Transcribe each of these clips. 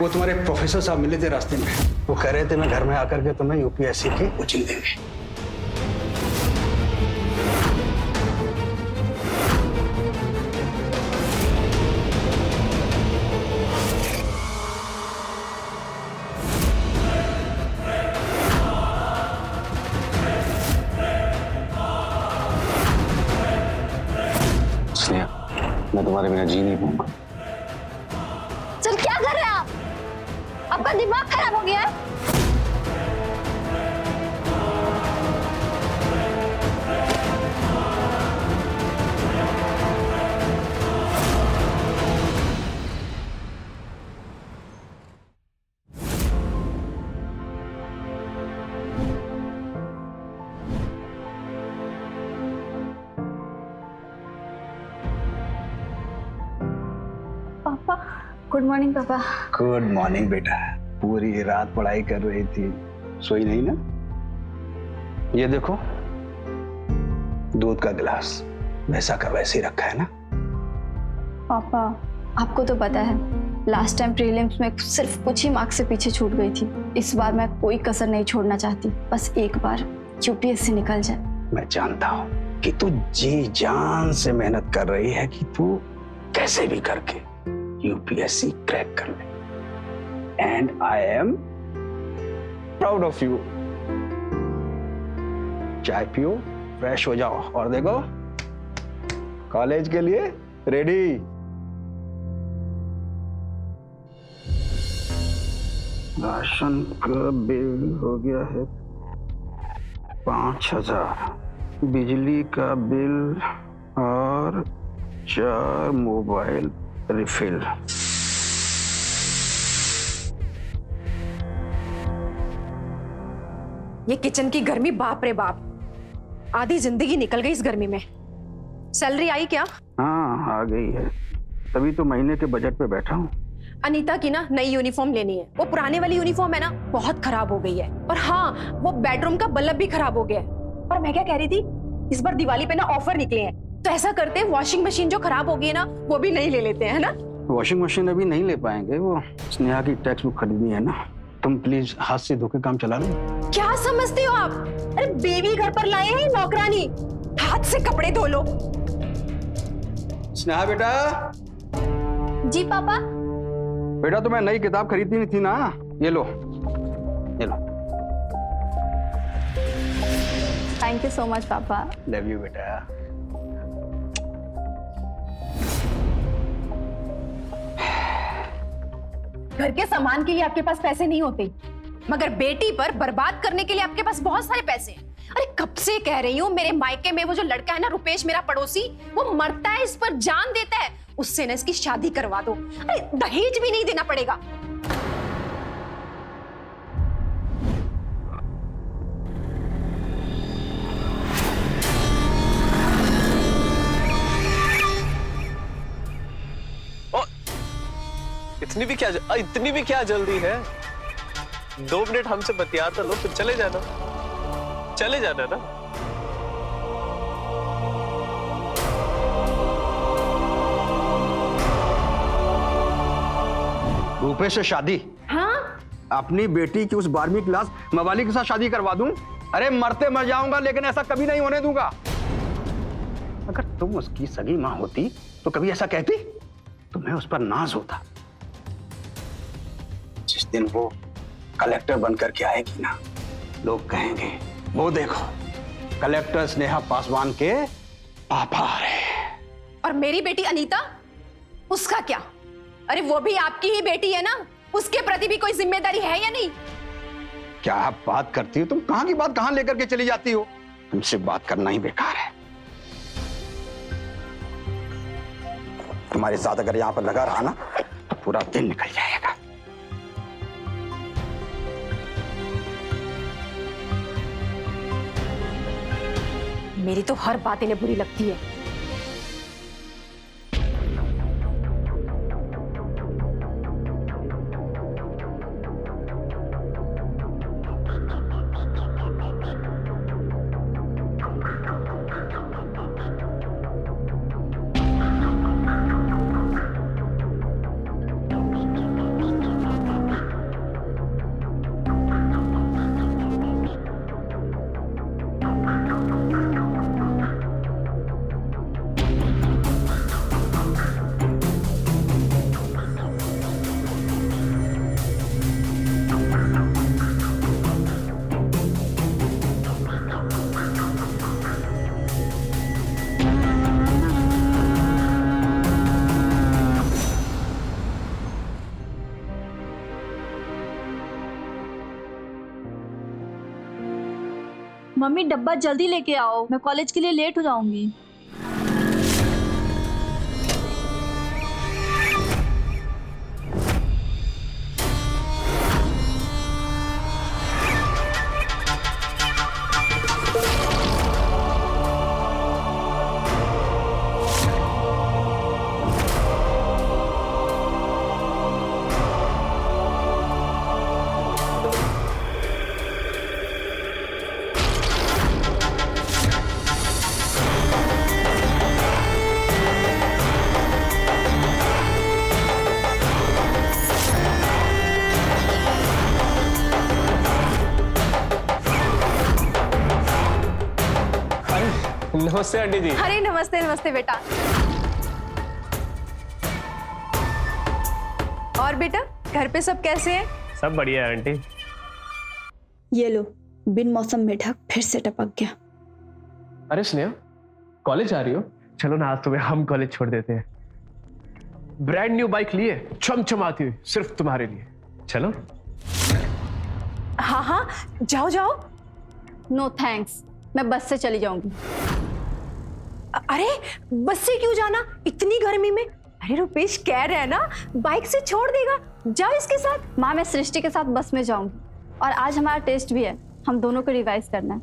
वो तुम्हारे प्रोफेसर साहब मिले थे रास्ते में। वो कह रहे थे मैं घर में आकर के तुम्हें यूपीएससी की कोचिंग देंगे। मैं तुम्हारे बिना जी नहीं पाऊंगा। सर क्या कर रहे हैं आप? आपका दिमाग खराब हो गया है? पापा, गुड मॉर्निंग पापा। गुड मॉर्निंग बेटा। पूरी रात पढ़ाई कर रही थी, सोई नहीं ना? ये देखो, दूध का गिलास वैसा का वैसे ही रखा है ना? पापा, आपको तो पता है लास्ट टाइम प्रीलिम्स में सिर्फ कुछ ही मार्क्स से पीछे छूट गई थी। इस बार मैं कोई कसर नहीं छोड़ना चाहती। बस एक बार यूपीएससी निकल जाए। मैं जानता हूँ कि तू जी जान से मेहनत कर रही है कि तू कैसे भी करके यूपीएससी क्रैक कर ले। And I am proud of you. चाय पियो, फ्रेश हो जाओ और देखो कॉलेज के लिए रेडी। राशन का बिल हो गया है 5,000, बिजली का बिल और 4 मोबाइल रिफिल। ये किचन की गर्मी, बाप रे बाप, आधी जिंदगी निकल गई इस गर्मी में। सैलरी आई क्या? हाँ आ गई है, तभी तो महीने के बजट पे बैठा हूँ। अनीता की ना नई यूनिफॉर्म लेनी है। वो पुराने वाली यूनिफॉर्म है ना, बहुत खराब हो गई है। और हाँ, वो बेडरूम का बल्ब भी खराब हो गया है। और मैं क्या कह रही थी, इस बार दिवाली पे ना ऑफर निकले हैं, तो ऐसा करते हैं वॉशिंग मशीन जो खराब हो गई है ना, वो भी नहीं ले लेते हैं, है ना? वॉशिंग मशीन अभी नहीं ले पाएंगे, वो स्नेहा की टेक्स्ट बुक खरीदनी है ना। तुम प्लीज हाथ से धो के काम चला लो। क्या समझते हो आप? अरे बेबी घर पर लाए हैं नौकरानी, हाथ से कपड़े धो लो। स्नेहा बेटा। जी पापा। बेटा तुम्हें नई किताब खरीदनी थी ना, ये लो, ये लो। थैंक यू सो मच पापा। लव यू बेटा। घर के सामान के लिए आपके पास पैसे नहीं होते, मगर बेटी पर बर्बाद करने के लिए आपके पास बहुत सारे पैसे हैं। अरे कब से कह रही हूँ, मेरे मायके में वो जो लड़का है ना, रुपेश मेरा पड़ोसी, वो मरता है इस पर जान देता है, उससे ना इसकी शादी करवा दो। अरे दहेज भी नहीं देना पड़ेगा। इतनी भी क्या जल्दी है? 2 मिनट हमसे बतिया तो लो, फिर चले जाना ना। रूपेश से शादी? हाँ, अपनी बेटी की उस 12वीं क्लास मवाली के साथ शादी करवा दूं? अरे मरते मर जाऊंगा, लेकिन ऐसा कभी नहीं होने दूंगा। अगर तुम उसकी सगी मां होती तो कभी ऐसा कहती? तुम्हें उस पर नाज होता। जिस दिन वो कलेक्टर बनकर के आएगी ना, लोग कहेंगे वो देखो कलेक्टर स्नेहा पासवान के पापा आ रहे हैं। और मेरी बेटी अनीता, उसका क्या? अरे वो भी आपकी ही बेटी है ना, उसके प्रति भी कोई जिम्मेदारी है या नहीं? क्या आप बात करती हो? तुम कहां की बात कहां लेकर के चली जाती हो? तुमसे बात करना ही बेकार है। तुम्हारे साथ अगर यहां पर लगा रहा ना तो पूरा दिन निकल जाएगा। मेरी तो हर बात इन्हें बुरी लगती है। मम्मी डब्बा जल्दी लेके आओ, मैं कॉलेज के लिए लेट हो जाऊंगी। नमस्ते आंटी जी। अरे नमस्ते नमस्ते बेटा। और बेटा घर पे सब कैसे हैं? सब बढ़िया है आंटी। ये लो, बिन मौसम मेढक फिर से टपक गया। अरे स्नेहा, कॉलेज आ रही हो? चलो ना, आज तुम्हें हम कॉलेज छोड़ देते हैं। ब्रांड न्यू बाइक लिए चमचमाती हुई सिर्फ तुम्हारे लिए। चलो। हाँ हाँ जाओ जाओ। नो थैंक्स, मैं बस से चली जाऊंगी। अरे बस से क्यों जाना इतनी गर्मी में? अरे रुपेश कह रहे हैं ना बाइक से छोड़ देगा, जाओ इसके साथ। माँ मैं सृष्टि के साथ बस में जाऊंगी और आज हमारा टेस्ट भी है, हम दोनों को रिवाइज करना है।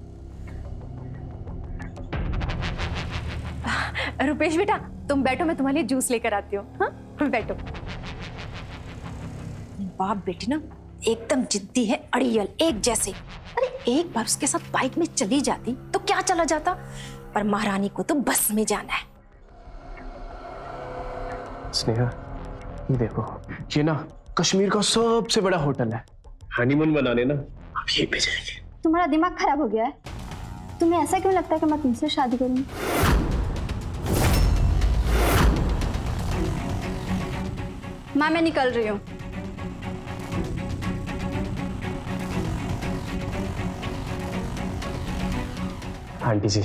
रुपेश बेटा तुम बैठो, मैं तुम्हारे लिए जूस लेकर आती हूँ। हाँ बैठो। बाप बेटी ना एकदम जिद्दी है, अड़ियल एक जैसे। अरे एक बार उसके साथ बाइक में चली जाती तो क्या चला जाता, पर महारानी को तो बस में जाना है। स्नेहा ये देखो, ये ना कश्मीर का सबसे बड़ा होटल है। हनीमून मनाने ना अब यहीं पे जाएंगे। तुम्हारा दिमाग खराब हो गया है? तुम्हें ऐसा क्यों लगता है कि मैं तुमसे शादी करूंगी? माँ मैं निकल रही हूँ। आंटी जी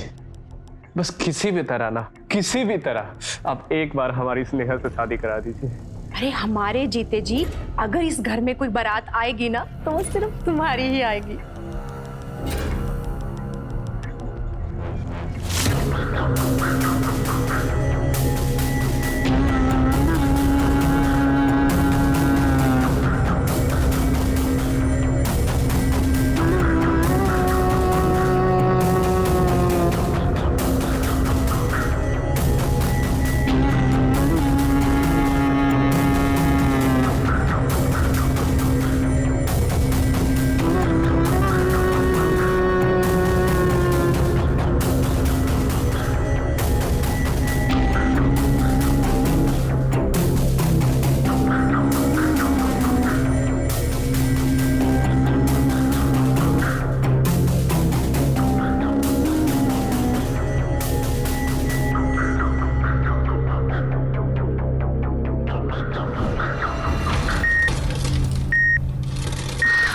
बस किसी भी तरह ना, किसी भी तरह आप एक बार हमारी स्नेहा से शादी करा दीजिए। अरे हमारे जीते जी अगर इस घर में कोई बारात आएगी ना तो वो सिर्फ तुम्हारी ही आएगी।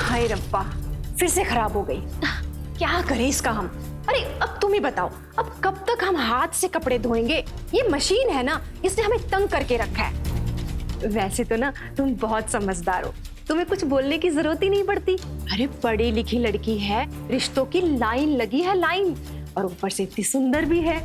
हाय रब्बा फिर से खराब हो गई। क्या करें इसका हम? अरे अब तुम ही बताओ, अब कब तक हम हाथ से कपड़े धोएंगे? ये मशीन है ना, इसने हमें तंग करके रखा है। वैसे तो ना तुम बहुत समझदार हो, तुम्हें कुछ बोलने की जरूरत ही नहीं पड़ती। अरे पढ़ी लिखी लड़की है, रिश्तों की लाइन लगी है लाइन, और ऊपर से इतनी सुंदर भी है।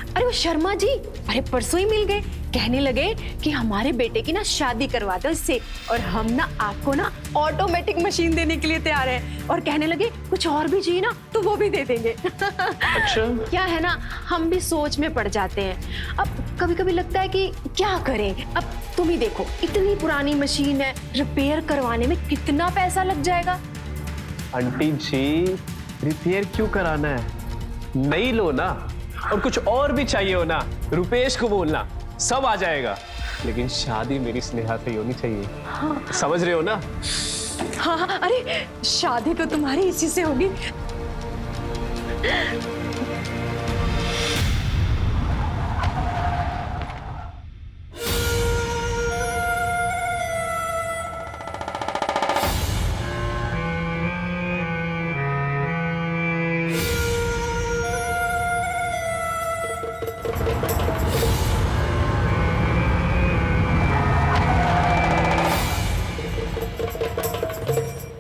अरे वो शर्मा जी अरे परसों ही मिल गए, कहने लगे कि हमारे बेटे की ना शादी करवा दो इससे, और हम ना आपको ना ऑटोमेटिक मशीन देने के लिए तैयार हैं, और कहने लगे कुछ और भी चाहिए ना तो वो भी दे देंगे। अच्छा क्या है ना, हम भी सोच में पड़ जाते हैं। अब कभी कभी लगता है कि क्या करें। अब तुम ही देखो, इतनी पुरानी मशीन है, रिपेयर करवाने में कितना पैसा लग जाएगा। आंटी जी रिपेयर क्यों कराना है, नई लो ना, और कुछ और भी चाहिए हो ना रुपेश को बोलना, सब आ जाएगा। लेकिन शादी मेरी स्नेहा से ही होनी चाहिए। हाँ। समझ रहे हो ना? हाँ अरे शादी तो तुम्हारी इसी से होगी।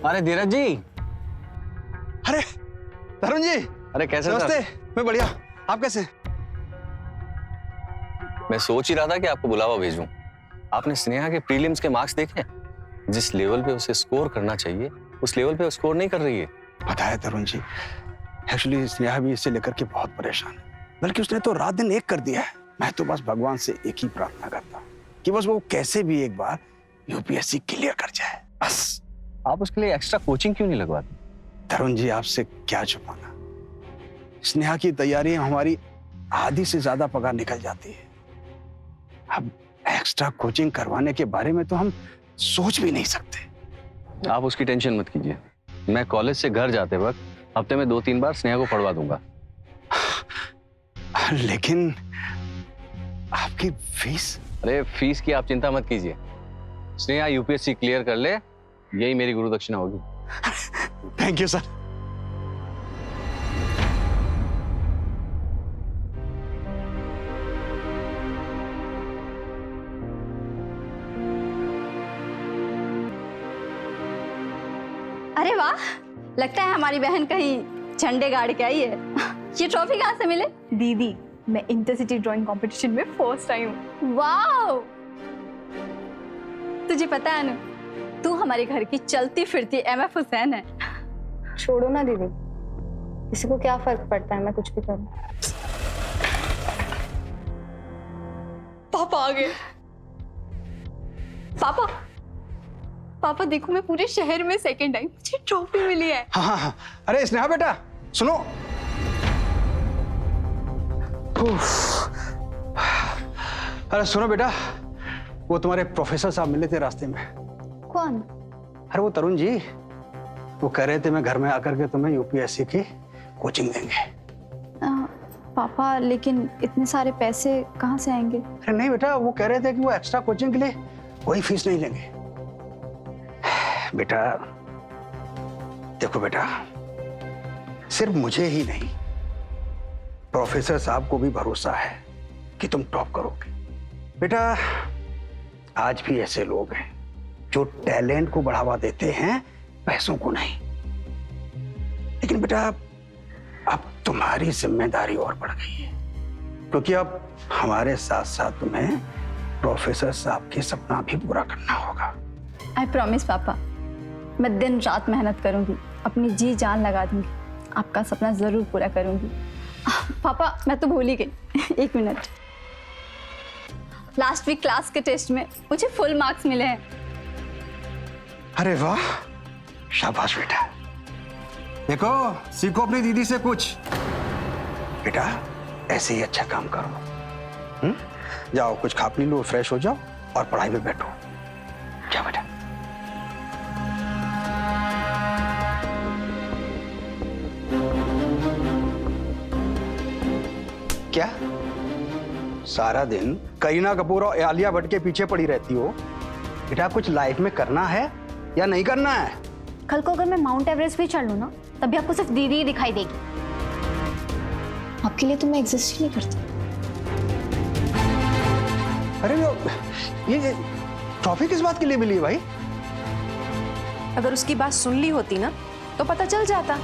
अरे धीरज जी, अरे तरुण जी, अरे कैसे नमस्ते, मैं बढ़िया। आप कैसे? मैं सोच ही रहा था कि आपको बुलावा भेजूं। आपने स्नेहा के प्रीलिम्स के मार्क्स देखे? जिस लेवल पे उसे स्कोर करना चाहिए उस लेवल पे स्कोर नहीं कर रही है। पता है तरुण जी, एक्चुअली स्नेहा भी इससे लेकर के बहुत परेशान है, बल्कि उसने तो रात दिन एक कर दिया है। मैं तो बस भगवान से एक ही प्रार्थना करता हूँ कि बस वो कैसे भी एक बार यूपीएससी क्लियर कर जाए, बस। आप उसके लिए एक्स्ट्रा कोचिंग क्यों नहीं लगवाते? तरुण जी, आपसे क्या छुपाना, स्नेहा की तैयारी हमारी आधी से ज्यादा पगार निकल जाती है। अब एक्स्ट्रा कोचिंग करवाने के बारे में तो हम सोच भी नहीं सकते। आप उसकी टेंशन मत कीजिए। मैं कॉलेज से घर जाते वक्त हफ्ते में 2-3 बार स्नेहा को पढ़वा दूंगा। लेकिन आपकी फीस? अरे फीस की आप चिंता मत कीजिए। स्नेहा यूपीएससी क्लियर कर ले, यही मेरी गुरु दक्षिणा होगी। Thank you sir. अरे वाह, लगता है हमारी बहन कहीं झंडे गाड़ के आई है। ये ट्रॉफी कहाँ से मिले? दीदी, मैं इंटरसिटी ड्राइंग कंपटीशन में फर्स्ट आई हूँ। वाह! तुझे पता है अनु, तू हमारे घर की चलती फिरती MF हुसैन है। छोड़ो ना दीदी, किसी को क्या फर्क पड़ता है मैं कुछ भी करूं। पापा आ गए। पापा, पापा देखो, मैं पूरे शहर में सेकंड आई, मुझे ट्रॉफी मिली है। हाँ हाँ हाँ। अरे स्नेहा बेटा सुनो। अरे सुनो बेटा, वो तुम्हारे प्रोफेसर साहब मिले थे रास्ते में। कौन? अरे वो तरुण जी, वो कह रहे थे मैं घर में आकर के तुम्हें यूपीएससी की कोचिंग देंगे। पापा, लेकिन इतने सारे पैसे कहाँ से आएंगे? अरे नहीं बेटा, वो कह रहे थे कि वो एक्स्ट्रा कोचिंग के लिए कोई फीस नहीं लेंगे। बेटा देखो बेटा, सिर्फ मुझे ही नहीं, प्रोफेसर साहब को भी भरोसा है कि तुम टॉप करोगे। बेटा आज भी ऐसे लोग हैं जो टैलेंट को बढ़ावा देते हैं, पैसों को नहीं। लेकिन बेटा अब तुम्हारी जिम्मेदारी और बढ़ गई है, क्योंकि अब हमारे साथ साथ तुम्हें प्रोफेसर साहब के सपना भी पूरा करना होगा। आई प्रॉमिस पापा, मैं दिन रात मेहनत करूंगी, अपनी जी जान लगा दूंगी, आपका सपना जरूर पूरा करूंगी। पापा मैं तो भूल ही गई। एक मिनट, लास्ट वीक क्लास के टेस्ट में मुझे फुल मार्क्स मिले हैं। अरे वाह, शाबाश बेटा। देखो सीखो अपनी दीदी से कुछ। बेटा ऐसे ही अच्छा काम करो। जाओ कुछ खा पी लो, फ्रेश हो जाओ और पढ़ाई में बैठो। क्या बेटा? क्या सारा दिन करीना कपूर और आलिया भट्ट के पीछे पड़ी रहती हो? बेटा कुछ लाइफ में करना है या नहीं करना है? कल को अगर मैं माउंट एवरेस्ट भी चढ़ लूं ना, तभी आपको सिर्फ दीदी ही दिखाई देगी। आपके लिए तो मैं एग्जिस्ट ही नहीं करती। अरे ये ट्रॉफी किस बात के लिए मिली है भाई? अगर उसकी बात सुन ली होती ना तो पता चल जाता।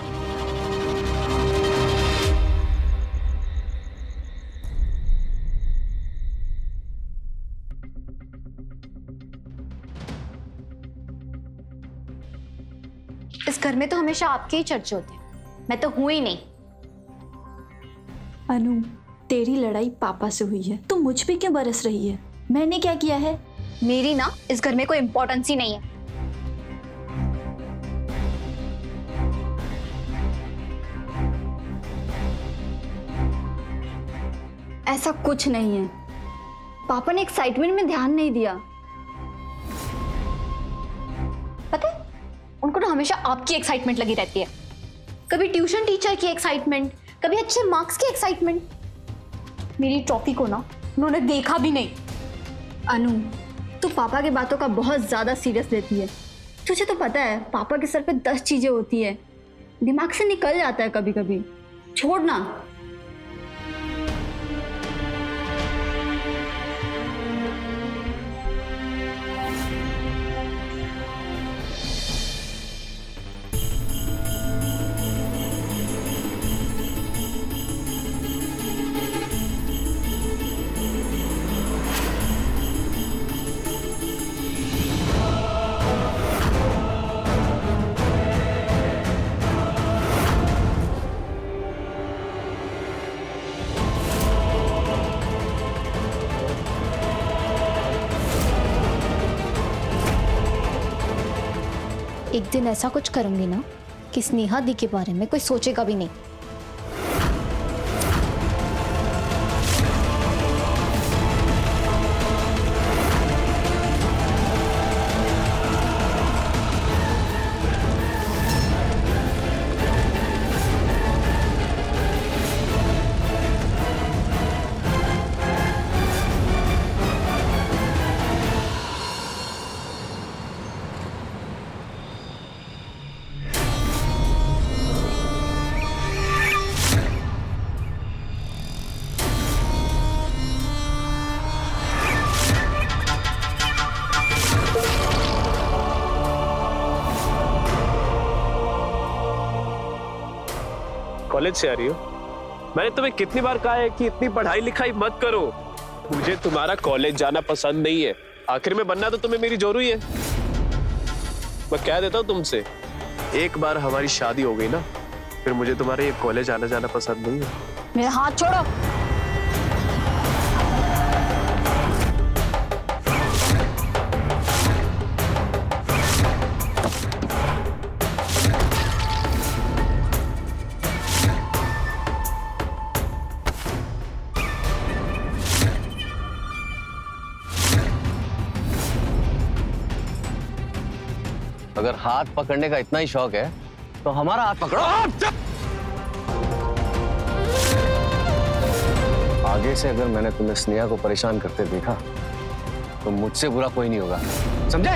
इस घर में तो हमेशा आपके ही चर्चे होते हैं, मैं तो हूं ही नहीं। अनु, तेरी लड़ाई पापा से हुई है, तू मुझ पे क्यों बरस रही है? मैंने क्या किया है? मेरी ना इस घर में कोई इंपॉर्टेंस ही नहीं है। ऐसा कुछ नहीं है, पापा ने एक्साइटमेंट में ध्यान नहीं दिया। पता है, उनको ना हमेशा आपकी एक्साइटमेंट लगी रहती है। कभी ट्यूशन टीचर की एक्साइटमेंट, कभी अच्छे मार्क्स की एक्साइटमेंट। मेरी ट्रॉफी को ना उन्होंने देखा भी नहीं। अनु, तू पापा की बातों का बहुत ज्यादा सीरियस लेती है। तुझे तो पता है पापा के सर पे 10 चीजें होती है, दिमाग से निकल जाता है कभी कभी। छोड़ ना। एक दिन ऐसा कुछ करूंगी ना कि स्नेहा दी के बारे में कोई सोचेगा भी नहीं। कॉलेज से आ रही हो? मैंने तुम्हें कितनी बार कहा है कि इतनी पढ़ाई लिखाई मत करो। मुझे तुम्हारा कॉलेज जाना पसंद नहीं है। आखिर में बनना तो तुम्हें मेरी जरूरी है। मैं कह देता हूँ तुमसे, एक बार हमारी शादी हो गई ना, फिर मुझे तुम्हारे ये कॉलेज आना जाना पसंद नहीं है। मेरा हाथ छोड़ो। अगर हाथ पकड़ने का इतना ही शौक है तो हमारा हाथ पकड़ो। आगे से अगर मैंने तुम्हें स्नेहा को परेशान करते देखा तो मुझसे बुरा कोई नहीं होगा, समझे?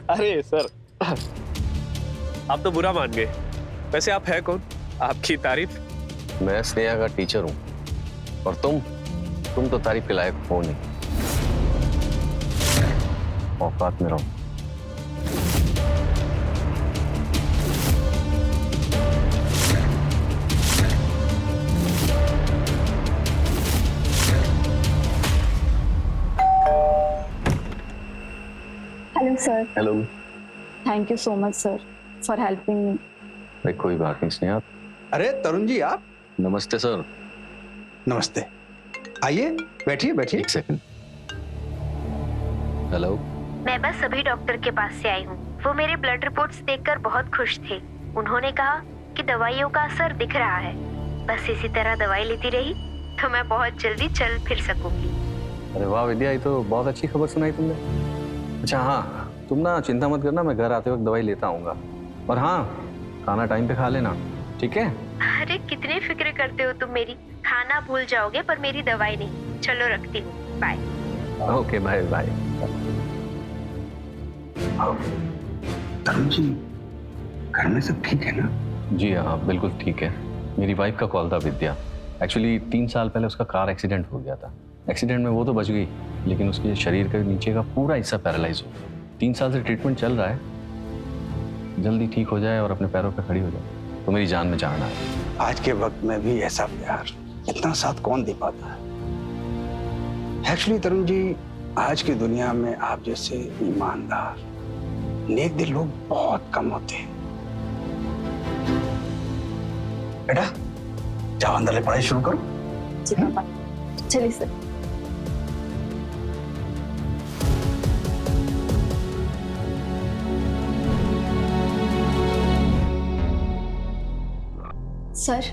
अरे सर, आप तो बुरा मान गए। वैसे आप है कौन? आपकी तारीफ। मैं स्नेहा का टीचर हूं और तुम तो तारीफ के लायक हो नहीं। औकात में रहो। Hello sir. Hello. Thank you so much sir for helping me. भाई कोई बात नहीं स्नेहा। अरे तरुण जी आप। नमस्ते सर। नमस्ते, आइए बैठिए बैठिए। एक सेकंड। हेलो। मैं बस अभी डॉक्टर के पास से आई हूँ। वो मेरे ब्लड रिपोर्ट्स देखकर बहुत खुश थे। उन्होंने कहा कि दवाइयों का असर दिख रहा है। बस इसी तरह दवाई लेती रही तो मैं बहुत जल्दी चल फिर सकूंगी। अरे वाह विद्या, ये तो बहुत अच्छी खबर सुनाई तुमने। अच्छा हाँ, तुम ना चिंता मत करना, मैं घर आते वक्त दवाई लेता आऊंगा। और हाँ, खाना टाइम पे खा लेना, ठीक है? अरे कितनी फिक्र करते हो तुम मेरी। खाना भूल जाओगे पर मेरी दवाई नहीं। चलो रखती हूँ, bye. Okay bye bye. Tarun ji, घर में सब ठीक है ना? जी हाँ बिल्कुल ठीक है। मेरी वाइफ का कॉल था विद्या। एक्चुअली 3 साल पहले उसका कार एक्सीडेंट हो गया था। एक्सीडेंट में वो तो बच गई, लेकिन उसके शरीर के नीचे का पूरा हिस्सा पैरालाइज हो गया। 3 साल से ट्रीटमेंट चल रहा है। जल्दी ठीक हो जाए और अपने पैरों पर खड़ी हो जाए तो मेरी जान में जान आए। आज के वक्त में भी ऐसा प्यार, इतना साथ कौन दे पाता है? एक्चुअली तरुण जी, आज की दुनिया में आप जैसे ईमानदार, नेक दिल लोग बहुत कम होते हैं। बेटा जाओ अंदर ले पढ़ाई शुरू करो। जी पापा, चलिए सर। सर,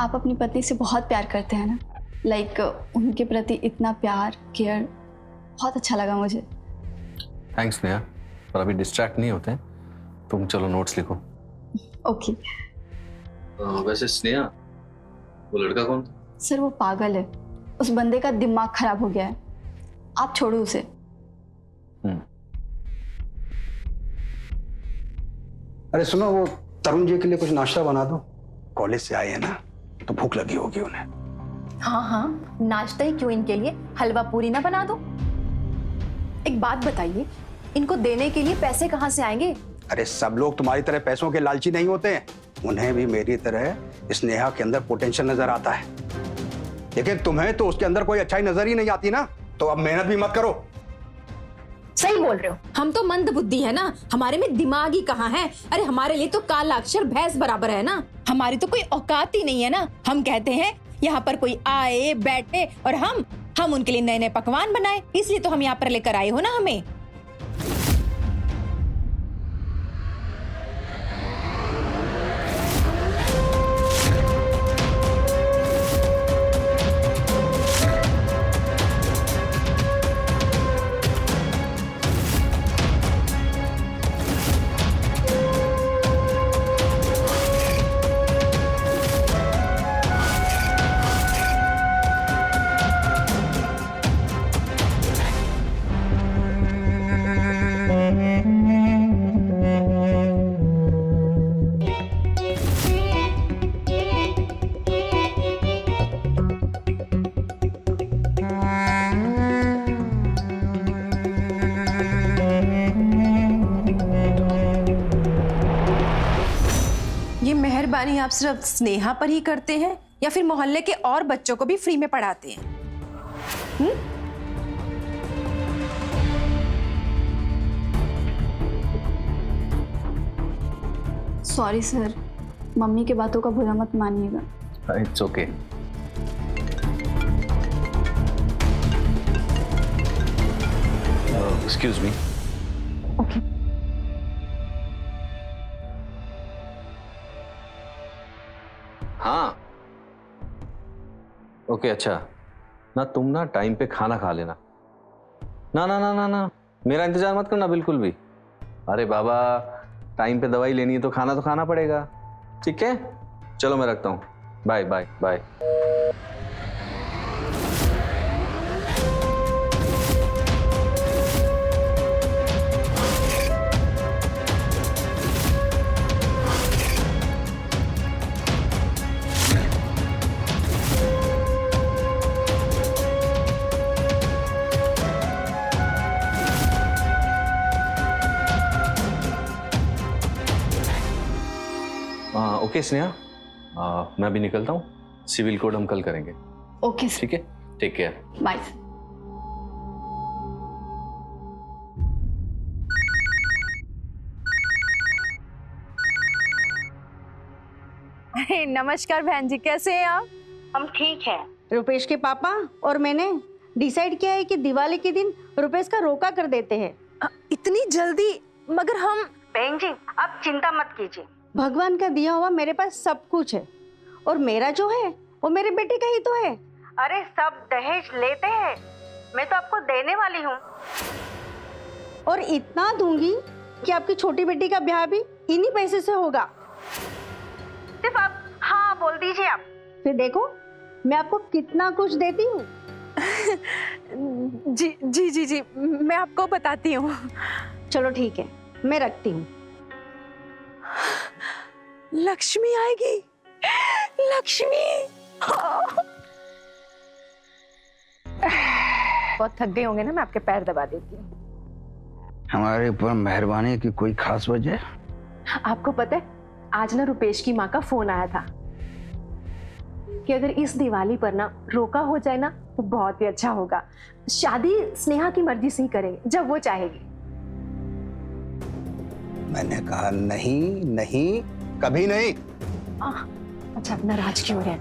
आप अपनी पत्नी से बहुत प्यार करते हैं ना? लाइक उनके प्रति इतना प्यार, केयर, बहुत अच्छा लगा मुझे। थैंक्स नेहा, पर अभी डिस्ट्रैक्ट नहीं होते हैं। तुम चलो नोट्स लिखो। ओके। वैसे स्नेहा, वो लड़का कौन था? सर वो पागल है, उस बंदे का दिमाग खराब हो गया है। आप छोड़ो उसे। अरे सुनो, वो तरुण जी के लिए कुछ नाश्ता बना दो। कॉलेज से आए हैं ना, तो भूख लगी होगी उन्हें। हाँ हाँ, नाश्ता ही क्यों, इनके लिए हलवा पूरी ना बना दो। एक बात बताइए, इनको देने के लिए पैसे कहाँ से आएंगे? अरे सब लोग तुम्हारी तरह पैसों के लालची नहीं होते हैं। उन्हें भी मेरी तरह स्नेहा के अंदर पोटेंशियल नजर आता है, लेकिन तुम्हें तो उसके अंदर कोई अच्छाई नजर ही नहीं आती ना। तो अब मेहनत भी मत करो। सही बोल रहे हो, हम तो मंद बुद्धि है ना, हमारे में दिमाग ही कहाँ है। अरे हमारे लिए तो काला अक्षर भैंस बराबर है ना। हमारी तो कोई औकात ही नहीं है ना। हम कहते हैं यहाँ पर कोई आए बैठे और हम उनके लिए नए नए पकवान बनाए, इसलिए तो हम यहाँ पर लेकर आए हो ना हमें। ये मेहरबानी आप सिर्फ स्नेहा पर ही करते हैं या फिर मोहल्ले के और बच्चों को भी फ्री में पढ़ाते हैं? सॉरी सर, मम्मी के बातों का बुरा मत मानिएगा। It's okay. Excuse me. Okay. हाँ ओके अच्छा ना, तुम ना टाइम पे खाना खा लेना। ना ना ना ना ना, मेरा इंतजार मत करना बिल्कुल भी। अरे बाबा, टाइम पे दवाई लेनी है तो खाना तो खाना पड़ेगा, ठीक है? चलो मैं रखता हूँ, bye bye bye. Okay Sneha, मैं भी निकलता हूँ। सिविल कोड हम कल करेंगे। Okay sir. ठीक है, टेक केयर। बाय। नमस्कार बहन जी, कैसे हैं आप? हम ठीक है। रुपेश के पापा और मैंने डिसाइड किया है कि दिवाली के दिन रुपेश का रोका कर देते हैं। इतनी जल्दी? मगर हम... बहन जी आप चिंता मत कीजिए, भगवान का दिया हुआ मेरे पास सब कुछ है और मेरा जो है वो मेरे बेटे का ही तो है। अरे सब दहेज लेते हैं, मैं तो आपको देने वाली हूँ और इतना दूंगी कि आपकी छोटी बेटी का ब्याह भी इन्हीं पैसे से होगा। सिर्फ आप हाँ बोल दीजिए आप, फिर देखो मैं आपको कितना कुछ देती हूँ। जी जी जी जी, मैं आपको बताती हूँ। चलो ठीक है, मैं रखती हूँ। लक्ष्मी आएगी, लक्ष्मी। बहुत थक गए होंगे ना, मैं आपके पैर दबा देती हूँ। हमारे ऊपर मेहरबानी की कोई खास वजह? आपको पता है, आज ना रुपेश की माँ का फोन आया था कि अगर इस दिवाली पर ना रोका हो जाए ना तो बहुत ही अच्छा होगा। शादी स्नेहा की मर्जी से ही करेंगे, जब वो चाहेगी। मैंने कहा नहीं नहीं, कभी नहीं। अच्छा आप नाराज क्यों हैं?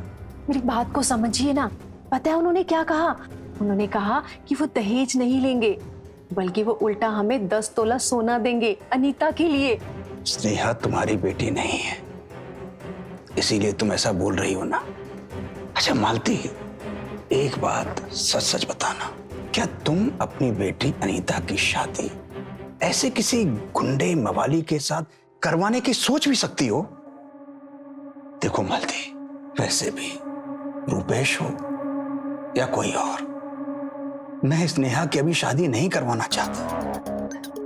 मेरी बात को समझिए ना। पता है उन्होंने क्या कहा? उन्होंने कहा कि वो दहेज नहीं लेंगे, बल्कि वो उल्टा हमें 10 तोला सोना देंगे अनीता के लिए। स्नेहा तुम्हारी बेटी नहीं है, इसीलिए तुम ऐसा बोल रही हो ना। अच्छा मालती, एक बात सच सच बताना, क्या तुम अपनी बेटी अनीता की शादी ऐसे किसी गुंडे मवाली के साथ करवाने की सोच भी सकती हो? देखो मालती, वैसे भी रुपेश हो या कोई और, मैं स्नेहा की अभी शादी नहीं करवाना चाहता।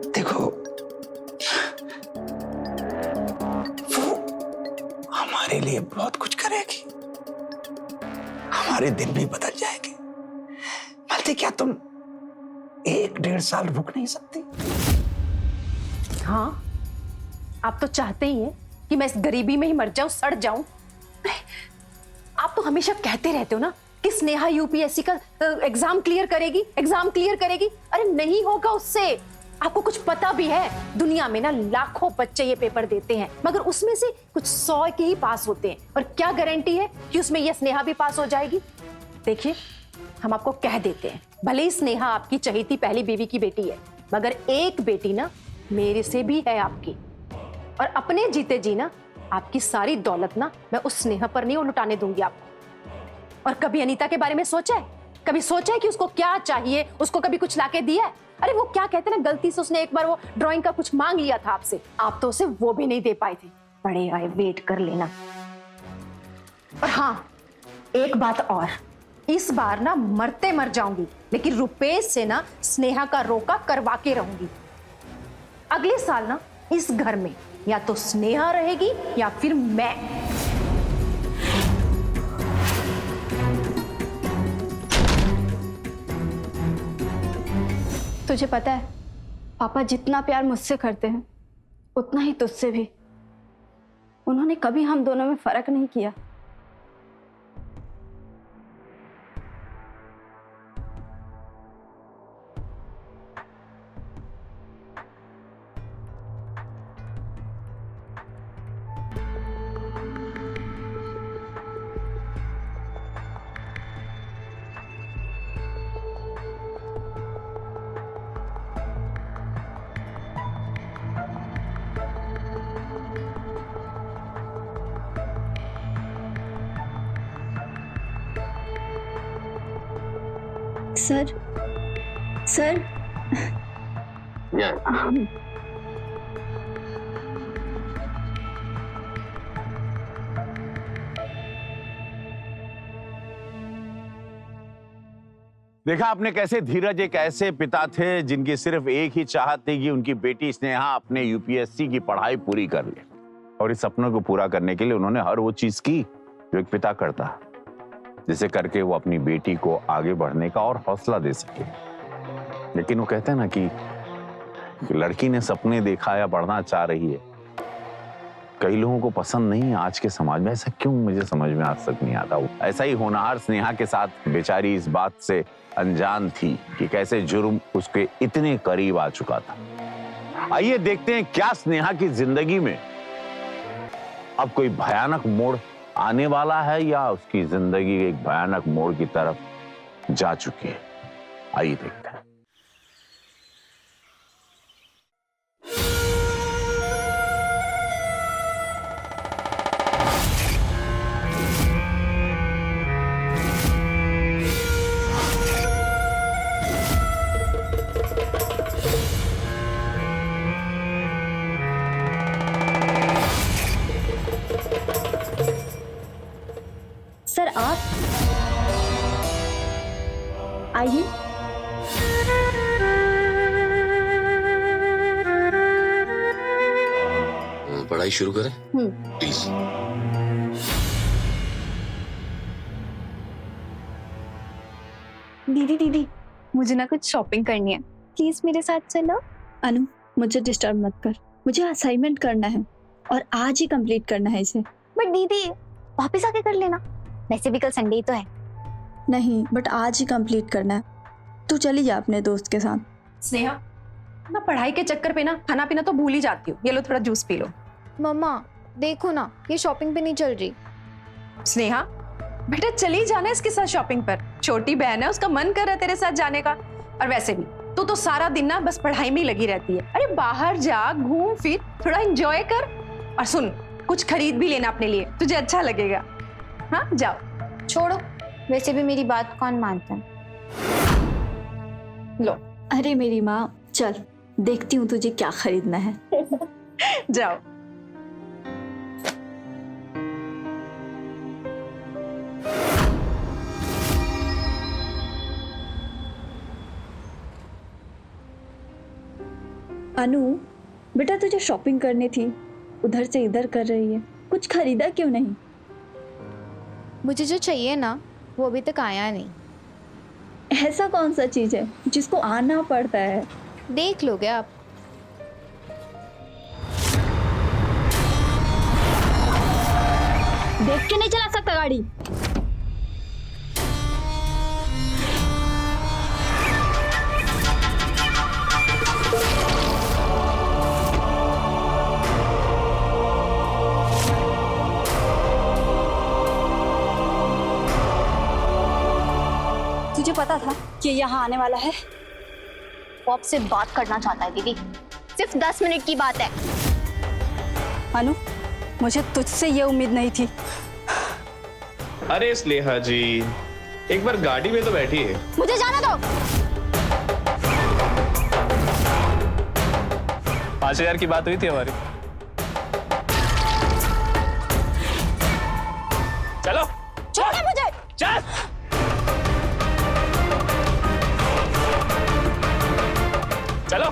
देखो वो हमारे लिए बहुत कुछ करेगी, हमारे दिन भी बदल जाएंगे। मालती, क्या तुम 1-1.5 साल रुक नहीं सकती? हाँ, आप तो चाहते ही हैं कि मैं इस गरीबी में ही मर जाऊं, सड़ जाऊं। आप तो हमेशा कहते रहते हो ना कि स्नेहा यूपीएससी का एग्जाम क्लियर करेगी, एग्जाम क्लियर करेगी। अरे नहीं होगा उससे। आपको कुछ पता भी है? दुनिया में ना लाखों बच्चे ये पेपर देते हैं, मगर उसमें से कुछ 100 के ही पास होते हैं। और क्या गारंटी है कि उसमें ये स्नेहा भी पास हो जाएगी? देखिए, हम आपको कह देते हैं, भले ही स्नेहा आपकी चहेती पहली बीवी की बेटी है, मगर एक बेटी ना मेरे से भी है आपकी। और अपने जीते जी ना आपकी सारी दौलत ना मैं उस स्नेहा पर नहीं लुटाने दूंगी आपको। और कभी अनीता के बारे में सोचा है? कभी सोचा है कि उसको क्या चाहिए? उसको कभी कुछ लाके दिया है? अरे वो क्या कहते हैं ना, गलती से उसने एक बार वो ड्राइंग का कुछ मांग लिया था आपसे, आप तो उसे वो भी नहीं दे पाए थे। बड़े आए, वेट कर लेना। और हाँ, एक बात और, इस बार ना मरते मर जाऊंगी, लेकिन रुपेश से ना स्नेहा का रोका करवा के रहूंगी। अगले साल ना इस घर में या तो स्नेहा रहेगी या फिर मैं। तुझे पता है पापा जितना प्यार मुझसे करते हैं उतना ही तुझसे भी। उन्होंने कभी हम दोनों में फर्क नहीं किया। सर सर देखा आपने कैसे धीरज एक ऐसे पिता थे जिनकी सिर्फ एक ही चाहत थी कि उनकी बेटी स्नेहा अपने यूपीएससी की पढ़ाई पूरी कर ले, और इस सपनों को पूरा करने के लिए उन्होंने हर वो चीज की जो एक पिता करता है, जिसे करके वो अपनी बेटी को आगे बढ़ने का और हौसला दे सके। लेकिन वो कहते हैं ना कि लड़की ने सपने देखा या बढ़ना चाह रही है, कई लोगों को पसंद नहीं आज के समाज में। ऐसा क्यों, मुझे समझ में आज तक नहीं आता। ऐसा ही होनहार स्नेहा के साथ बेचारी इस बात से अनजान थी कि कैसे जुर्म उसके इतने करीब आ चुका था। आइए देखते हैं क्या स्नेहा की जिंदगी में अब कोई भयानक मोड़ आने वाला है या उसकी जिंदगी एक भयानक मोड़ की तरफ जा चुकी है। आइए देखते हैं। सर आप आइए। पढ़ाई शुरू करें प्लीज। दीदी मुझे ना कुछ शॉपिंग करनी है, प्लीज मेरे साथ चलो। अनु मुझे डिस्टर्ब मत कर, मुझे असाइनमेंट करना है और आज ही कंप्लीट करना है इसे। बट दीदी वापस आके कर लेना, वैसे भी कल संडे ही तो है। नहीं बट आज ही कंप्लीट करना है। तू चली जा अपने दोस्त के साथ। स्नेहा ना पढ़ाई के चक्कर पे ना खाना पीना तो भूल ही जाती हो। ये लो थोड़ा जूस पी लो। मम्मा देखो ना, ये शॉपिंग पे नहीं चल रही। स्नेहा बेटा चली जाना इसके साथ शॉपिंग पर, छोटी बहन है, उसका मन कर रहा है तेरे साथ जाने का। और वैसे भी तू तो सारा दिन ना बस पढ़ाई में ही लगी रहती है। अरे बाहर जा, घूम फिर, थोड़ा एंजॉय कर। और सुन, कुछ खरीद भी लेना अपने लिए, तुझे अच्छा लगेगा। हाँ जाओ। छोड़ो, वैसे भी मेरी बात कौन मानता है। लो अरे मेरी माँ, चल देखती हूँ तुझे क्या खरीदना है। जाओ। अनु बेटा तुझे शॉपिंग करनी थी, उधर से इधर कर रही है, कुछ खरीदा क्यों नहीं? मुझे जो चाहिए ना वो अभी तक आया नहीं। ऐसा कौन सा चीज है जिसको आना पड़ता है? देख लोगे आप। देख के नहीं चला सकता गाड़ी। तुझे पता था कि यहाँ आने वाला है? वो आपसे बात करना चाहता है दीदी, सिर्फ 10 मिनट की बात है। अनु, मुझे तुझसे ये उम्मीद नहीं थी। अरे स्नेहा जी, एक बार गाड़ी में तो बैठिए। मुझे जाना दो। 5,000 की बात हुई थी हमारी। चलो छोड़ो मुझे। चल। चलो।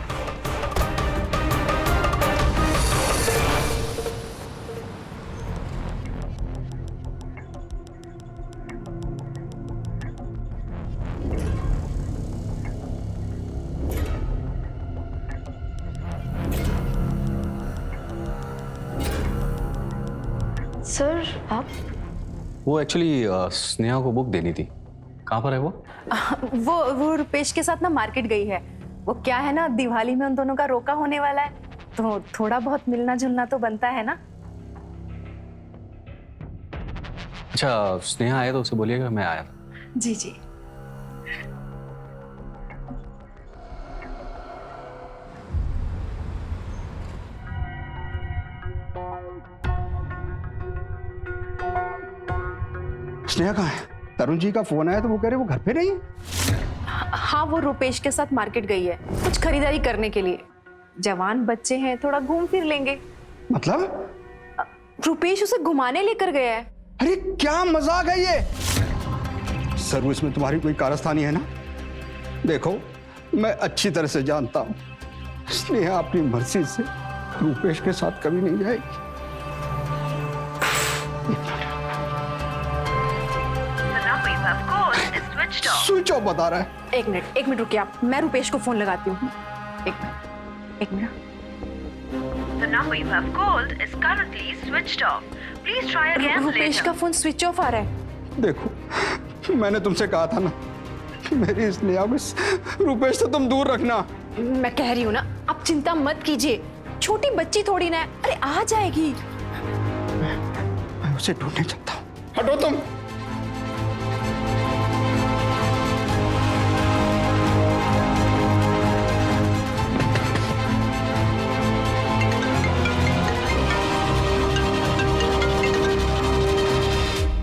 सर आप? वो एक्चुअली स्नेहा को बुक देनी थी। कहाँ पर है वो? वो रुपेश के साथ ना मार्केट गई है। वो क्या है ना, दिवाली में उन दोनों का रोका होने वाला है, तो थोड़ा बहुत मिलना जुलना तो बनता है ना। अच्छा, स्नेहा आया तो उसे बोलिएगा मैं आया था। जी जी। स्नेहा कहाँ है? तरुण जी का फोन आया तो वो कह रहे वो घर पे नहीं है। हाँ, वो रुपेश के साथ मार्केट गई है कुछ खरीदारी करने के लिए। जवान बच्चे हैं, थोड़ा घूम फिर लेंगे। मतलब? रुपेश उसे घुमाने लेकर गया है। अरे क्या मजाक है ये? सर्विस में तुम्हारी कोई कारस्तानी है ना? देखो, मैं अच्छी तरह से जानता हूँ स्नेहा अपनी मर्जी से रुपेश के साथ कभी नहीं जाएगी। स्विच ऑफ बता रहा है। एक मिनट रुकिए आप, मैं रुपेश को फोन लगाती हूँ। एक minute. The number you have called is currently switched off. Please try again Rupesh later. का फोन स्विच ऑफ आ रहा है। देखो, मैंने तुमसे कहा था ना, मेरी स्नेहा को रुपेश से तुम दूर रखना। मैं कह रही हूँ ना, आप चिंता मत कीजिए, छोटी बच्ची थोड़ी ना है, अरे आ जाएगी। मैं उसे ढूंढने चलता हूँ। हटो तुम।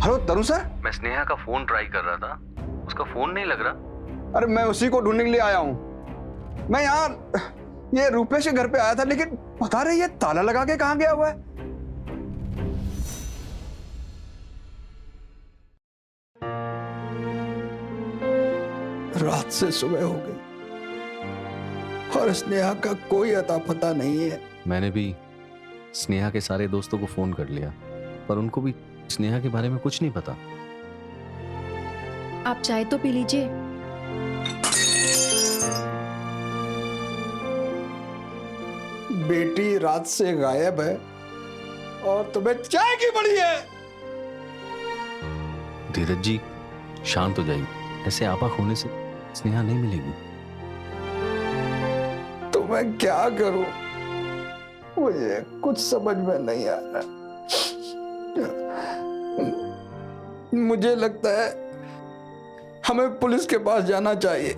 हेलो तरुण सर। मैं स्नेहा का फोन ट्राई कर रहा था, उसका फोन नहीं लग रहा। अरे मैं उसी को ढूंढने के लिए आया हूँ। मैं यहाँ ये रुपेश के घर पे आया था, लेकिन पता नहीं ये ताला लगा के कहाँ गया हुआ है। रात से सुबह हो गई और स्नेहा का कोई अता पता नहीं है। मैंने भी स्नेहा के सारे दोस्तों को फोन कर लिया, पर उनको भी स्नेहा के बारे में कुछ नहीं पता। आप चाय तो पी लीजिए। बेटी रात से गायब है और तुम्हें चाय की पड़ी है। धीरज जी, शांत हो जाइए, ऐसे आपा खोने से स्नेहा नहीं मिलेगी। तो मैं क्या करूं? मुझे कुछ समझ में नहीं आ रहा। मुझे लगता है हमें पुलिस के पास जाना चाहिए।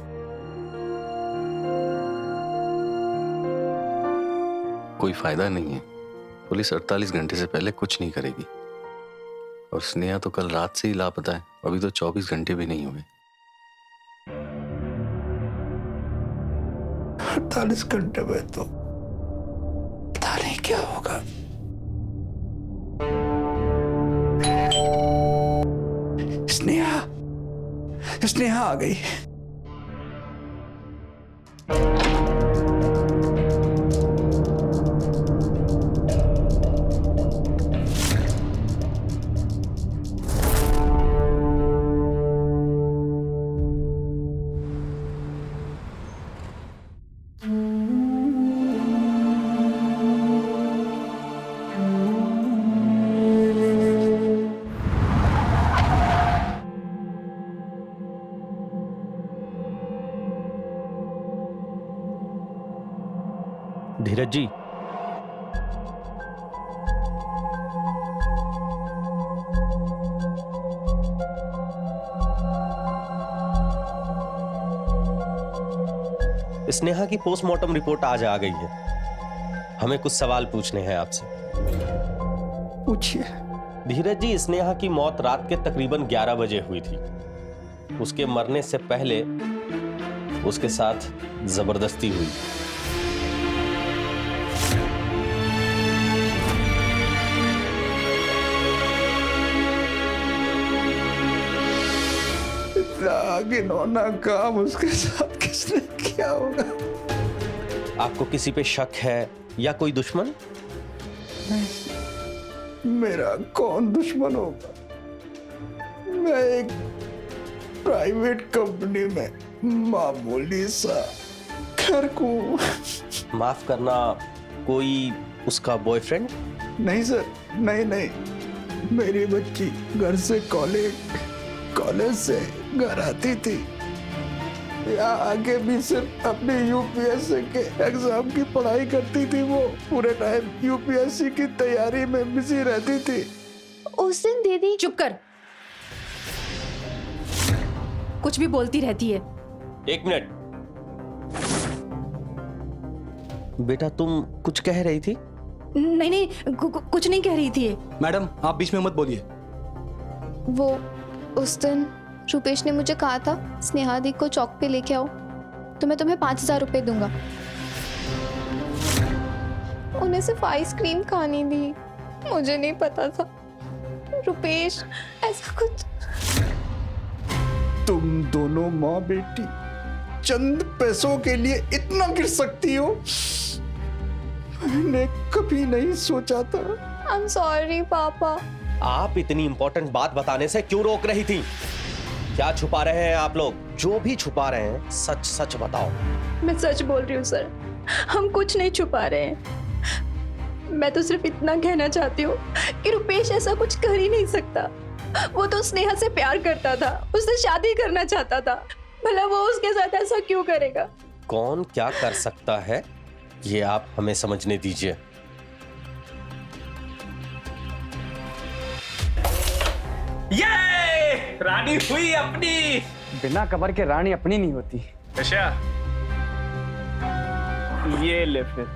कोई फायदा नहीं है, पुलिस 48 घंटे से पहले कुछ नहीं करेगी। और स्नेहा तो कल रात से ही लापता है, अभी तो 24 घंटे भी नहीं हुए। 48 घंटे में तो पता नहीं क्या होगा। स्नेहा आ गई। धीरज जी, स्नेहा की पोस्टमार्टम रिपोर्ट आज आ गई है। हमें कुछ सवाल पूछने हैं आपसे। पूछिए। धीरज जी, स्नेहा की मौत रात के तकरीबन 11 बजे हुई थी। उसके मरने से पहले उसके साथ जबरदस्ती हुई। घिनौना काम उसके साथ किसने किया होगा? आपको किसी पे शक है या कोई दुश्मन? मेरा कौन दुश्मन होगा? मैं एक प्राइवेट कंपनी में मामूली सा क्लर्क हूँ। माफ करना, कोई उसका बॉयफ्रेंड? नहीं सर, नहीं। मेरी बच्ची घर से कॉलेज से घर आती थी। यहाँ आके भी सिर्फ अपने यूपीएससी के एग्जाम की पढ़ाई करती थी। वो पूरे टाइम यूपीएससी की तैयारी में बिजी रहती थी। उस दिन दीदी। चुप कर, कुछ भी बोलती रहती है। 1 मिनट बेटा, तुम कुछ कह रही थी? नहीं, कुछ नहीं कह रही थी। मैडम, आप बीच में मत बोलिए। वो उस दिन रुपेश ने मुझे कहा था स्नेहा दी को चौक पे लेके आओ तो मैं तुम्हें 5000 रुपए दूंगा। उन्हें सिर्फ आइसक्रीम खानी थी, मुझे नहीं पता था रुपेश ऐसा कुछ। तुम दोनों माँ बेटी चंद पैसों के लिए इतना गिर सकती हो, मैंने कभी नहीं सोचा था। I'm sorry पापा। आप इतनी इंपॉर्टेंट बात बताने से क्यों रोक रही थी? क्या छुपा रहे हैं आप लोग? जो भी छुपा रहे हैं सच सच बताओ। मैं सच बोल रही हूँ सर, हम कुछ नहीं छुपा रहे हैं। मैं तो सिर्फ इतना कहना चाहती हूँ कि रुपेश ऐसा कुछ कर ही नहीं सकता। वो तो स्नेहा से प्यार करता था, उससे शादी करना चाहता था, भला वो उसके साथ ऐसा क्यों करेगा? कौन क्या कर सकता है ये आप हमें समझने दीजिए। ये रानी हुई अपनी। बिना कबर के रानी अपनी नहीं होती। अच्छा, ये ले फिर।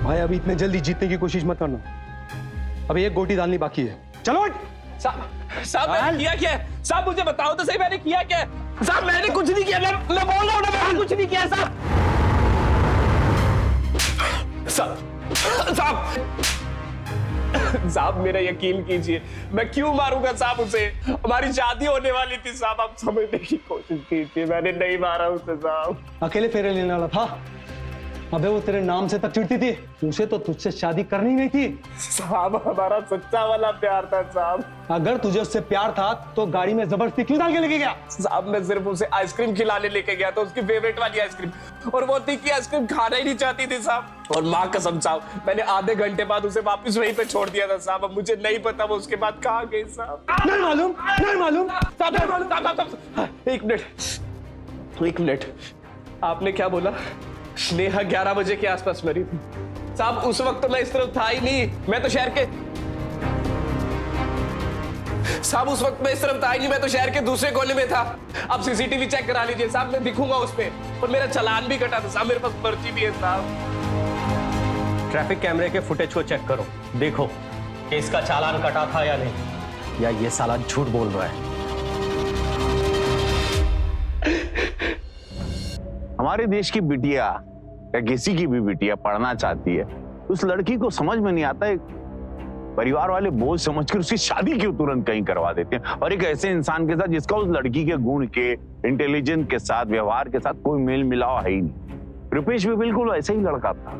भाई अभी इतने जल्दी जीतने की कोशिश मत करना, अभी एक गोटी डालनी बाकी है। चलो साहब मैंने किया क्या? साहब मुझे बताओ तो सही, मैंने किया क्या? साहब मैंने कुछ नहीं किया, मैं बोल रहा हूँ ना, मैंने कुछ नहीं किया साहब। साहब मेरा यकीन कीजिए, मैं क्यों मारूंगा साहब उसे? हमारी शादी होने वाली थी साहब, आप समझने की कोशिश कीजिए, मैंने नहीं मारा उसे साहब। अकेले फेरे लेने वाला था। अबे वो तेरे नाम से तक चिढ़ती थी, उसे तो तुझसे शादी करनी नहीं थी। साहब हमारा सच्चा वाला प्यार था साहब। अगर तुझे उससे प्यार था तो गाड़ी में जबरदस्ती क्यों डाल के लेके गया? साहब मैं सिर्फ उसे आइसक्रीम खिलाने लेके गया था, उसकी फेवरेट वाली आइसक्रीम, और वो थी कि आइसक्रीम खाना ही नहीं चाहती थी साहब। और माँ कसम साहब, मैंने आधे घंटे बाद उसे वापस वहीं पे छोड़ दिया था साहब। अब मुझे नहीं पता वो उसके बाद कहाँ गई साहब। नहीं मालूम। एक मिनट, आपने क्या बोला? स्नेहा 11 बजे के आसपास मरी थी साहब। उस वक्त तो मैं इस तरफ था ही नहीं, मैं तो शहर के साहब, उस वक्त मैं इस तरफ था ही नहीं, मैं तो शहर के दूसरे कोने में था। आप सीसीटीवी चेक करा लीजिए साहब, मैं दिखूंगा उस पे। और मेरा चालान भी कटा था साहब, मेरे पास पर्ची भी है साहब। ट्रैफिक कैमरे के फुटेज को चेक करो, देखो कि इसका चालान कटा था या नहीं, या ये साला झूठ बोल रहा है। हमारे देश की बिटिया या किसी की भी बिटिया पढ़ना चाहती है, उस लड़की को समझ में नहीं आता है, परिवार वाले बोझ समझकर उसकी शादी क्यों तुरंत कहीं करवा देते हैं, और एक ऐसे इंसान के साथ जिसका उस लड़की के गुण के, इंटेलिजेंस के साथ, व्यवहार के साथ कोई मेल मिलाव है ही नहीं। रुपेश भी बिल्कुल ऐसा ही लड़का था।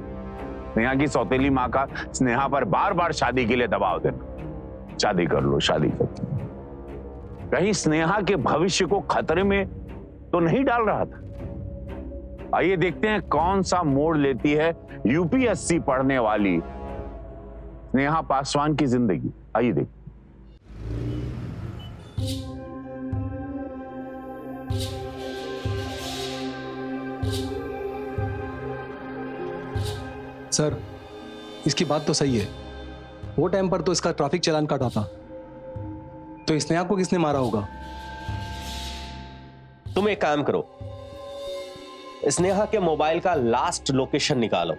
स्नेहा की सौतेली माँ का स्नेहा पर बार बार शादी के लिए दबाव देना, शादी कर लो, शादी कर लो। कहीं स्नेहा के भविष्य को खतरे में तो नहीं डाल रहा था। आइए देखते हैं कौन सा मोड़ लेती है यूपीएससी पढ़ने वाली स्नेहा पासवान की जिंदगी। आइए देखते। सर, इसकी बात तो सही है, वो टाइम पर तो इसका ट्रैफिक चालान काटा था, तो स्नेहा को किसने मारा होगा? तुम एक काम करो, स्नेहा के मोबाइल का लास्ट लोकेशन निकालो,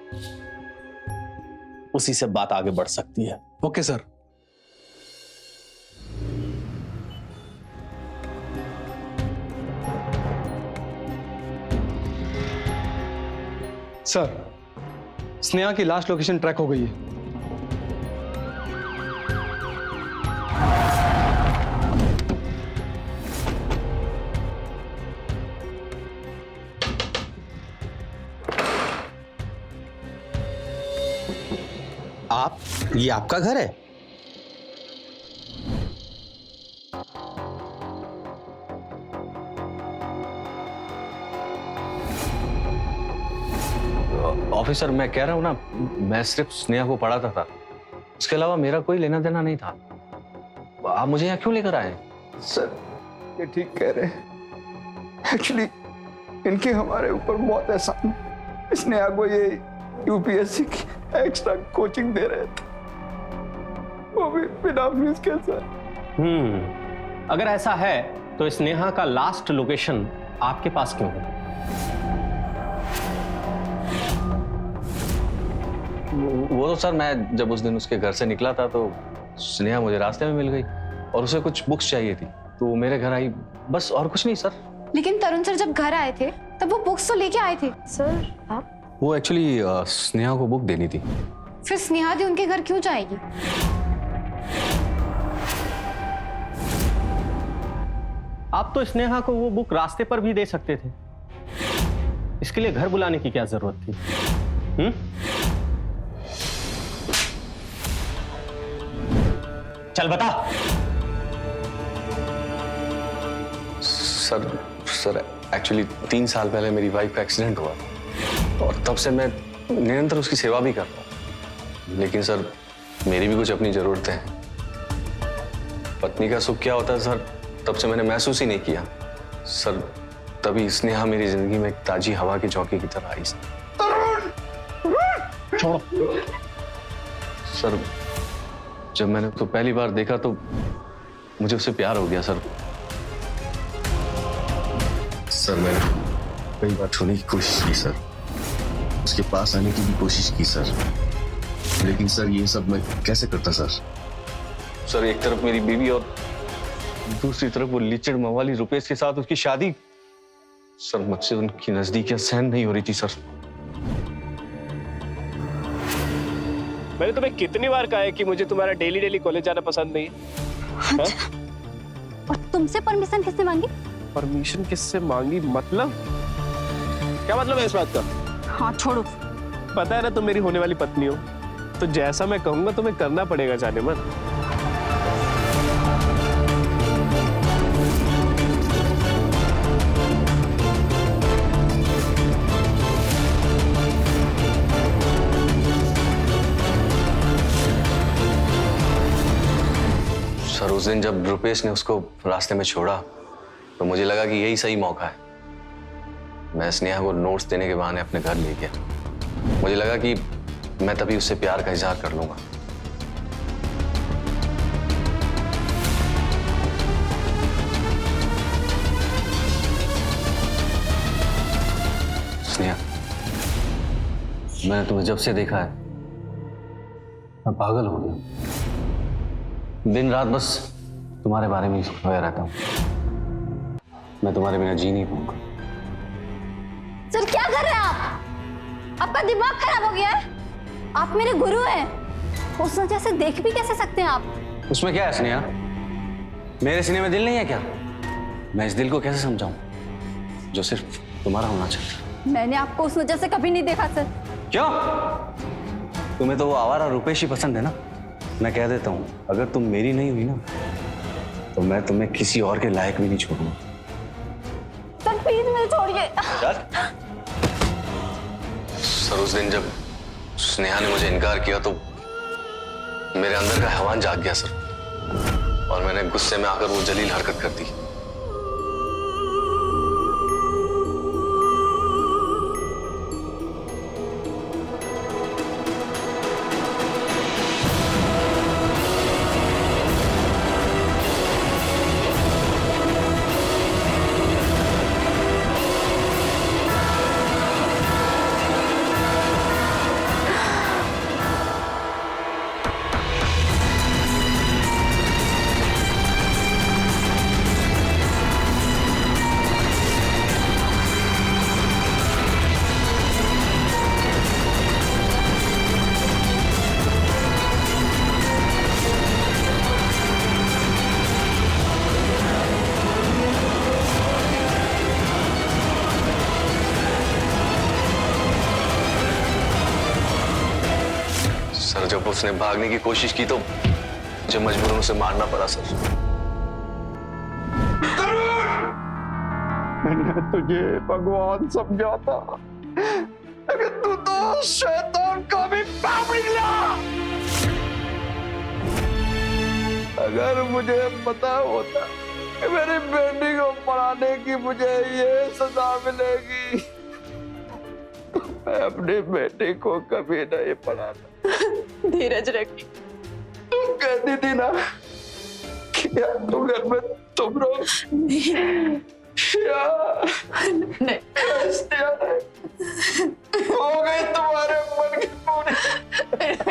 उसी से बात आगे बढ़ सकती है। Okay sir. सर, स्नेहा की लास्ट लोकेशन ट्रैक हो गई है। ये आपका घर है? ऑफिसर, मैं कह रहा हूं ना, मैं सिर्फ स्नेहा को पढ़ाता था, उसके अलावा मेरा कोई लेना देना नहीं था। आप मुझे यहाँ क्यों लेकर आए? सर, ये ठीक कह रहे हैं। एक्चुअली इनके हमारे ऊपर बहुत एहसान है। स्नेहा को ये यूपीएससी की एक्स्ट्रा कोचिंग दे रहे थे, वो भी बिना फीस के सर। अगर ऐसा है तो स्नेहा का लास्ट लोकेशन आपके पास क्यों है? वो तो सर, मैं जब उस दिन उसके घर से निकला था तो स्नेहा मुझे रास्ते में मिल गई और उसे कुछ बुक्स चाहिए थी, तो वो मेरे घर आई, बस, और कुछ नहीं सर। लेकिन तरुण सर जब घर आए थे तब वो बुक्स तो लेके आए थे। सर आप? वो एक्चुअली स्नेहा को बुक देनी थी। फिर स्नेहा दी उनके घर क्यों जाएगी? आप तो स्नेहा को वो बुक रास्ते पर भी दे सकते थे, इसके लिए घर बुलाने की क्या जरूरत थी? चल बता। सर एक्चुअली 3 साल पहले मेरी वाइफ का एक्सीडेंट हुआ और तब से मैं निरंतर उसकी सेवा भी कर रहा हूँ। लेकिन सर, मेरी भी कुछ अपनी जरूरतें हैं। पत्नी का सुख क्या होता है सर, तब से मैंने महसूस ही नहीं किया। सर, तभी स्नेहा मेरी जिंदगी में एक ताजी हवा की चौकी की तरह आई। छोड़ो। सर, जब मैंने उसको पहली बार देखा तो मुझे उससे प्यार हो गया सर। सर, मैंने कई बार छूने की कोशिश की सर, उसके पास आने की भी कोशिश की सर, लेकिन सर ये सब मैं कैसे करता सर? सर, एक तरफ मेरी बीवी और दूसरी तरफ वो लीचड़ मवाली रुपेश के साथ उसकी शादी। सर, मुझसे उनकी नजदीकियां सहन नहीं हो रही थी सर। मैंने तुम्हें कितनी बार कहा है कि मुझे तुम्हारा डेली डेली कॉलेज जाना पसंद नहीं है? और तुमसे परमिशन किसने मांगी? परमिशन किससे मांगी मतलब? क्या मतलब है इस बात का? हाँ छोड़ो। पता है ना तुम मेरी होने वाली पत्नी हो, तो जैसा मैं कहूंगा तुम्हें करना पड़ेगा, जाने मत। सर, उस दिन जब रुपेश ने उसको रास्ते में छोड़ा तो मुझे लगा कि यही सही मौका है। मैं स्नेहा को नोट्स देने के बहाने अपने घर ले गया। मुझे लगा कि मैं तभी उससे प्यार का इजहार कर लूंगा। स्नेहा, मैंने तुम्हें जब से देखा है मैं पागल हो गया। दिन रात बस तुम्हारे बारे में ही सोचता रहता हूँ। मैं तुम्हारे बिना जी नहीं पाऊंगा। सर क्या कर रहे हैं आप? आपका दिमाग खराब हो गया है? आप मेरे गुरु हैं, उस वजह से देख भी कैसे सकते हैं आप? उसमें क्या है स्नेहा? मेरे सीने में दिल नहीं है क्या? मैं इस दिल को कैसे समझाऊं जो सिर्फ तुम्हारा होना चाहिए? मैंने आपको उस वजह से कभी नहीं देखा सर। क्यों? तुम्हें तो वो आवारा रुपेश ही पसंद है ना? मैं कह देता हूँ, अगर तुम मेरी नहीं हुई ना तो मैं तुम्हें किसी और के लायक भी नहीं छोड़ूंगा। सर प्लीज मुझे छोड़िए। सर, उस दिन जब स्नेहा ने मुझे इनकार किया तो मेरे अंदर का हैवान जाग गया सर, और मैंने गुस्से में आकर वो जलील हरकत कर दी। उसने भागने की कोशिश की तो मुझे मजबूरन उसे मारना पड़ा सर। मैंने तुझे भगवान समझा था, लेकिन तू तो शैतान का भी बाप निकला। अगर मुझे पता होता कि मेरी बेटी को पढ़ाने की मुझे ये सजा मिलेगी तो मैं अपनी बेटी को कभी नहीं पढ़ाता। धीरज रखी। तू कहती थी ना कि यार तू घर में तुम लोग हो गई तुम्हारे मन की पूरी।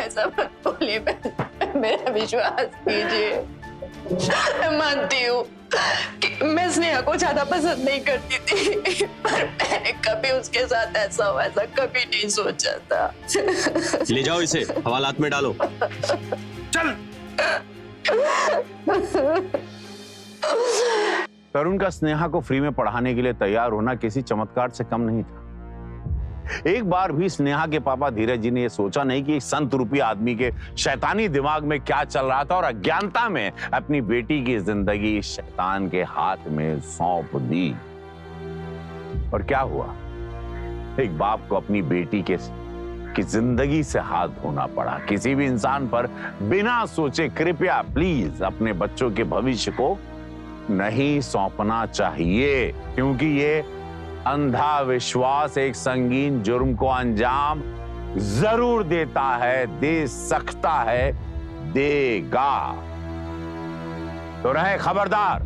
ऐसा मत बोलिए, मेरा विश्वास कीजिए। मैं मानती हूँ कि मैं स्नेहा को ज्यादा पसंद नहीं करती थी, पर मैंने कभी उसके साथ ऐसा हो ऐसा कभी नहीं सोचा था। ले जाओ इसे, हवालात में डालो। चल। तरुण का स्नेहा को फ्री में पढ़ाने के लिए तैयार होना किसी चमत्कार से कम नहीं था। एक बार भी स्नेहा के पापा धीरज जी ने यह सोचा नहीं कि एक संत रूपी आदमी के शैतानी दिमाग में क्या चल रहा था और अज्ञानता में अपनी बेटी की जिंदगी शैतान के हाथ में सौंप दी। और क्या हुआ, एक बाप को अपनी बेटी की जिंदगी से हाथ धोना पड़ा। किसी भी इंसान पर बिना सोचे कृपया प्लीज अपने बच्चों के भविष्य को नहीं सौंपना चाहिए, क्योंकि ये अंधा विश्वास एक संगीन जुर्म को अंजाम जरूर देता है, दे सकता है, देगा। तो रहे खबरदार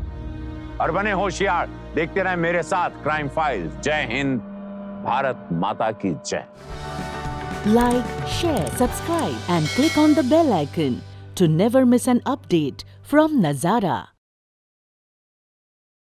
और बने होशियार। देखते रहे मेरे साथ क्राइम फाइल्स। जय हिंद, भारत माता की जय। Like, share, subscribe and click on the bell icon to never miss an update from Nazara.